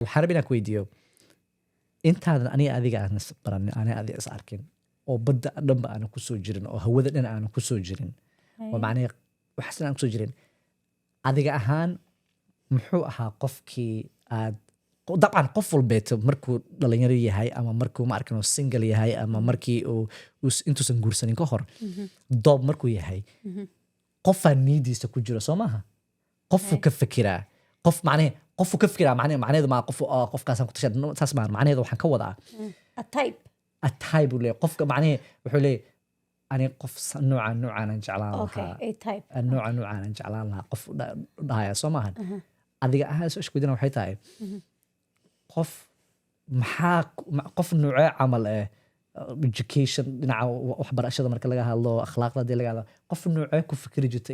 waxaan rabaa inaan ku weydiiyo intaadan aniga adiga aan is baranin aniga adiga is arkin oo badda dhanba aanan kusoo jirin oo hawada dhan aanan kusoo jirin oo macnaha waxaasna aan kusoo jirin adiga ahaan muxuu ahaa qofkii aad dabcan qof walbeeto markuu dhalinyaro yahay ama markuu ma arkin oo single yahay ama markii uu intuusan guursanin ka hor doob markuu yahay qofaa niidiisa ku jiro soo maaha qofuu ka fekiraa qof macnahe qofuu ka fekiraa macnaheedu maa qofkaasaan ku tashaa saas maa macnaheedu waxaan ka wadaa a type uu leeyahay qofka macnahe wuxuu leeyahay ani qof noocaanan jeclaan lahaa noocaanan jeclaan lahaa qof dhahaya soo maahan adiga ahaan soo ishkuydina waxay tahay qof maxaa qof noocee camal education dhinaca waxbarashada marka laga hadlo akhlaaqda hadii laga hadlo qof noocee ku fikri jirta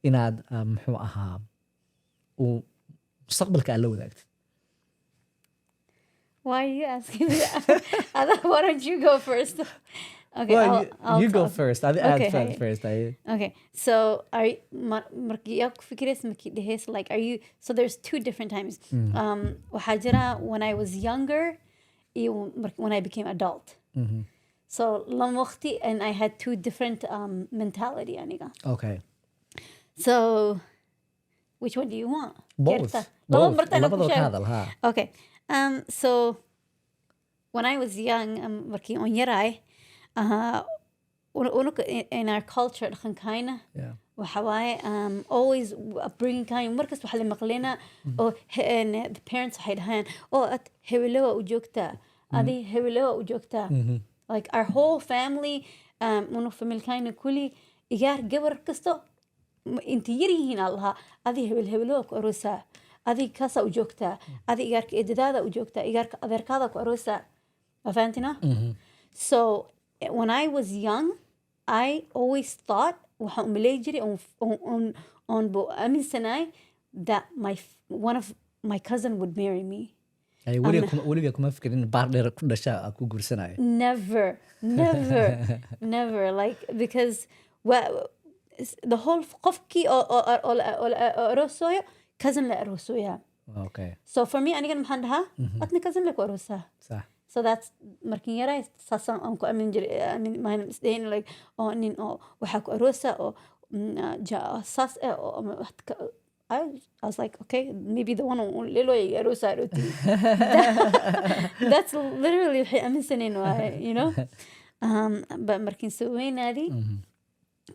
inaad muxuu ahaa uu mustaqbalka aad la wadaagtid. Why are you asking me that? Why don't you go first? Okay, well, I'll you go talk. first. Okay, I'll first. Okay, so are you, like, are you, so there's two different times. Wahajira, when I was younger, when I became adult. So lamukhti, and I had two different mentality, Aniga. Okay. So which one do you want? Both. Okay. So when I was young, working on Yarai, in our culture, Yeah. وحواي always bringing kind مركز وحلي مقلنا أو and the parents هيدهان أو هولوا وجوكتا هذه هولوا وجوكتا like our whole family منو family kind كلي إيجار جبر كستو أنت يري هنا الله هذه هولوا كأروسا هذه كاسة وجوكتا هذه إيجار كإدادة وجوكتا إيجار كأذر كذا كأروسا فهمتنا؟ So when I was young I always thought on Amin Sinai that one of my cousin would marry me. weliga kuma fikirin baar dheer ku dhasha ku guursanayo. Never like because the whole qofki or rosoya cousin la rosoya. Okay. So for me aniga maxaan dhahaa adna cousin la ku rosa. صح. So that's markin yaray sasan aan ku amin jiray my saying like nin waxa ku arosa oo sas I was like okay maybe the one lelo arosa roti. That's literally waxay aaminsaneen waay you know but markin saweenadi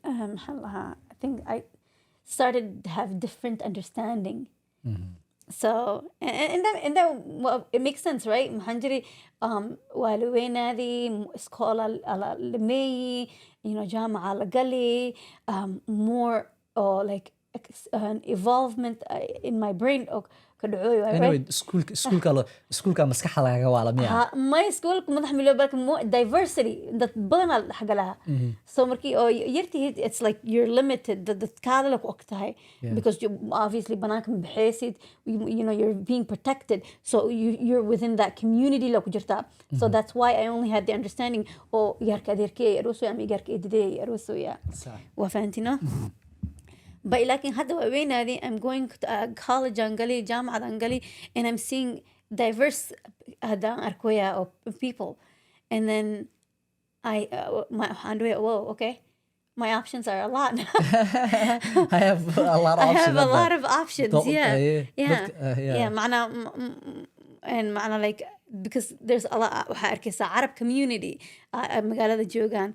I think I started to have different understanding. So and that well, it makes sense, right? Mahanjiri walwena di school ala lemay, you know, jama'a ala gali, more or like an evolvement in my brain or anyway schoolka maskaxda laga wala miya my school madax milo balka more diversity that badan xaga laha so markii oo yarti it's like you're limited the kaada la ku ogtahay because you obviously banaanka baxaysid you know you're being protected so you're within that community la ku jirta so that's why I only had the understanding oo yarka adeerkay aroso ama yarka edidey aroso ya wa fahantina but لكن هذا وين هذه I'm going to college أنجلي جامعة أنجلي and I'm seeing diverse هذا أركويا of people and then I whoa okay my options are a lot I have a lot of options. I have a lot of options yeah معنا and معنا like because there's a lot وحاركسة Arab community مقالة جوجان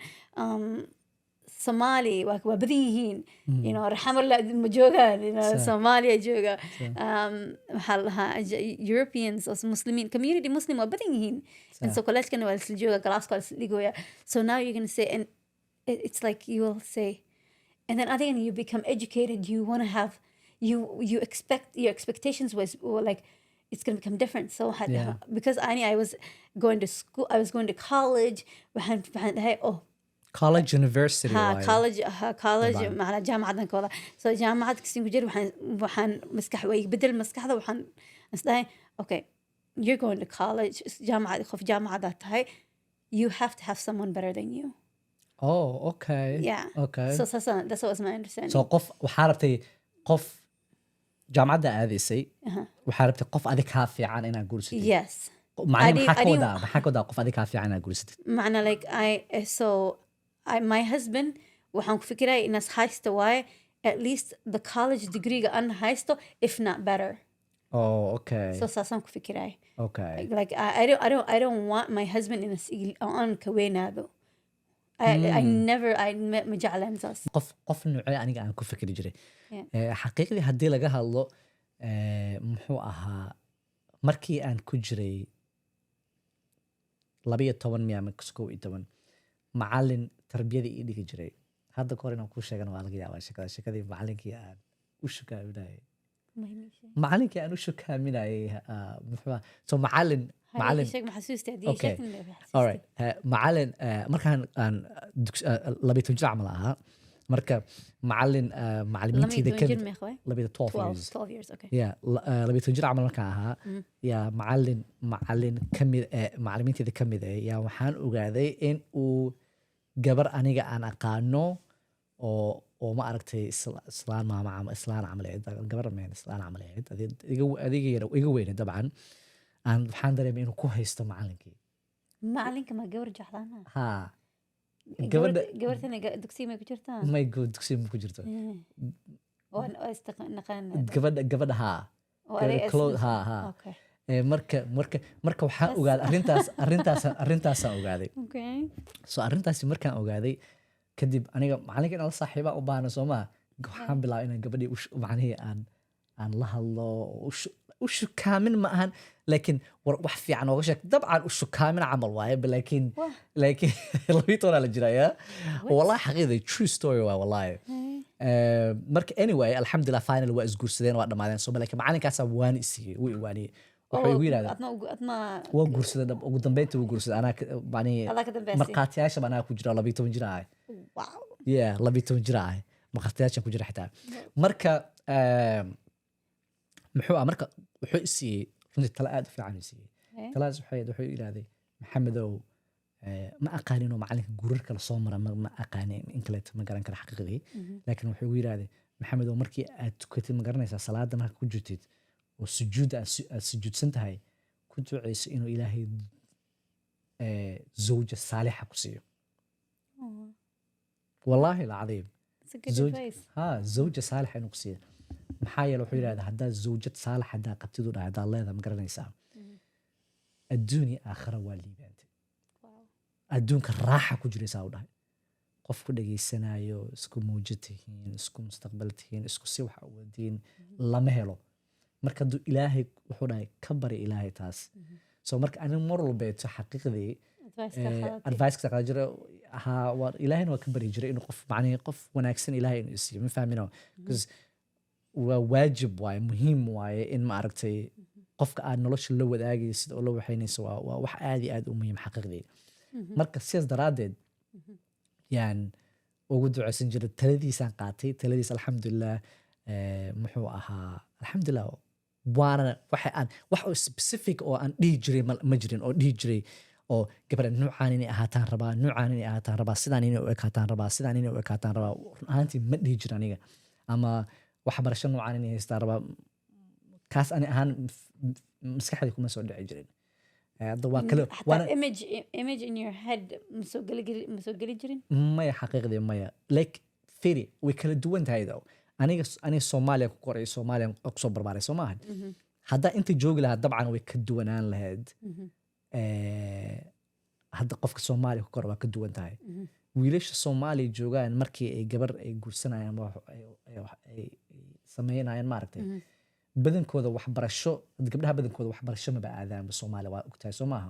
Somali وبديهين you know رحمة مجوجان you know Somalia جوجا محلها Europeans or Muslimin community Muslim وبديهين and so كلش كانوا الجوجا كلاس كلاس ليجويا so now you're gonna say and it's like you will say and then I think you become educated you want to have you expect your expectations were like it's gonna become different so because I was going to school I was going to college college university college مع جامعة كذا so جامعة كسين كجير وحن مسكح ويبدل مسكحه وحن أصلاً okay you're going to college جامعة خف جامعة ذات هاي you have to have someone better than you oh okay yeah okay so that's what was my understanding so قف وحاربتي قف jaamacadda aadaysay waxaa rabtay qof adig kaa fiican inaad guursatid yes macnaheedu maxaa ka I wadaa maxaa ka wadaa qof adig kaa fiican inaad guursatid معنى like my husband waxaan ku fikiraya inaas haysto waaye at least the college degree aan haysto if not better oh okay so saasaan ku fikiraya okay like I don't want my husband inas aan ka weynaado I never ma jeclaan saas qof nuucee aniga aan ku fikri jiray Yeah. xaqiiqdii haddii laga hadlo muxuu ahaa markii aan ku jiray 12 miya ama 11 macalin tarbiyada ii dhigi jiray hadda kahor inaan kuu sheegana waa laga yaabaa shekadii macalinkii aan u shukaaminayay macalinkii aan u shukaaminayay muxuu ahaa so macalin sheeg ma xasuustay hadii Okay. sheegtay all right macalin markaan aan 12 jir camal ahaa marka macalin macalimiintiida ka mid 12 years 12 years okay yeah 12 jir camal markaan ahaa yaa macalin ka mid macalimiinteeda ka mid yaa waxaan ogaaday in uu gabar aniga aan aqaano oo ma aragtay islaan maama ama islaan camaleed gabar meen islaan camaleed iga weyne dabcan aan waxaan dareemay inuu ku haysto macalinkii macalinka ma gabar jeclaana ha gabartana dugsiga may ku jirtaa may dugsi ma ku jirto oo naqaan gabadha ha oo aday ha okay marka waxaan ogaaday arrintaasaan ogaaday okay so arrintaasi markaan ogaaday kadib aniga macalinka inaan la saaxiibaa u baahna soo maa waxaan bilaabay inaan gabadhii macnihii aan la hadlo u shukaamin ma ahan laakiin wax fiican ooga sheeg dabcan u shukaamin camal waaye laakiin 12 la jiraya wallahi xaqiiqda true story waa wallahi marka anyway alxamdulilah final waa isguursadeen waa dhammaadeen soo laakiin macalinkaasa waan isiiyey wuu iwaaniyey wuxuu igu yidhahdaa waa guursaday ugu dambeynta wuu guursaday anaa markhaatiyaasha anaa ku jira 12 jir ahay wow yeah 12 jir ahay markhaatiyaashan ku jira xitaa marka muxuu marka wuxuu isiiyey runtii tala aad u fiican isiiyey talaas wuxuu yidhahday maxamedow ma aqaanin oo macalinka guurar kale soo mara ma aqaanin in kaleeto ma garan kara xaqiiqdii laakiin wuxuu igu yidhahday maxamedow markii aad tukatid ma garanaysaa salaada marka ku jirtid oo sujuud aad sujuudsan tahay ku ducayso inuu ilaahay zawja saalixa ku siiyo wallaahi alcadiim zawja saalixa inuu ku siiyo maxaa yeele wuxuu yidhahdaa haddaad zawjad saalax haddaa qabtid u dhahay haddaad leedaha ma garanaysaa adduunya aakhira waa liibaantay adduunka raaxa ku jiraysaa u dhahay qof ku dhagaysanayo isku mawjad tihiin isku mustaqbal tihiin isku si waxa u wadiin lama helo marka hadduu ilaahay wuxuu dhahay ka bari ilaahay taas so marka aniga mar walbeeto xaqiiqdii advice ka jira ahaa ilaahayna waa ka bari jiray inuu qof macnaheed qof wanaagsan ilaahay inuu isiiyo ma fahmino because waa waajib waaye muhiim waaye in ma aragtay qofka aad nolosha la wadaagaysid oo la waxaynayso waa wax aad iyo aad u muhiim xaqiiqdii marka sidaas daraaddeed yaan ugu ducaysan jiray taladiisaan qaatay taladiis alxamdulilah muxuu ahaa alxamdulilah waana wax oo specific oo aan dhihi jiray ma jirin oo dhihi jiray oo gabadha nuucaan inay ahaataan rabaa nuucaan inay ahaataan rabaa sidaan inay u ekaataan rabaa sidaan inay u ekaataan rabaa run ahaantii ma dhihi jira aniga ama waxbarasho nuucaan inay haystaan rabaa kaas ani ahaan maskaxdii kuma soo dhici jirin hadda waa kale waana image in your head ma soo geli jirin maya xaqiiqdii maya like firi way kala duwan tahay though aniga soomaaliya ku koray soomaaliya kusoo barbaaray soo maahan haddaa inta joogi lahaa dabcan way ka duwanaan lahayd hadda qofka soomaaliya ku kora waa ka duwan tahay wiilasha soomaaliya joogaan markii ay gabar ay guursanayaan ay sameynayaan maaragtay badankooda waxbarasho gabdhaha badankooda waxbarasho maba aadaanba soomaaliya waa ogtahay soo maaha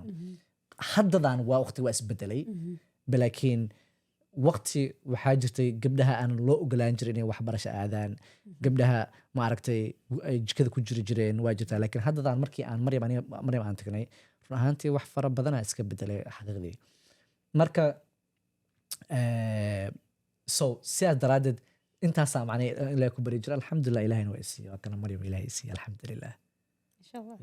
haddadan waa waqti waa isbedelay balaakiin waqti waxaa jirtay gabdhaha aan loo ogolaan jirin inay waxbarasho aadaan gabdhaha maaragtay ay jikada ku jiri jireen waa jirtaa laakiin haddadan markii aan maryam aan tagnay run ahaantii wax fara badanaa iska bedelay xaqiiqdii marka so sidaas daraaddeed intaasaa macnay ilaahay ku bari jira alxamdulilah ilahayna waa isiiya waa kana maryam ilaahay isiiya alxamdulilah insha allah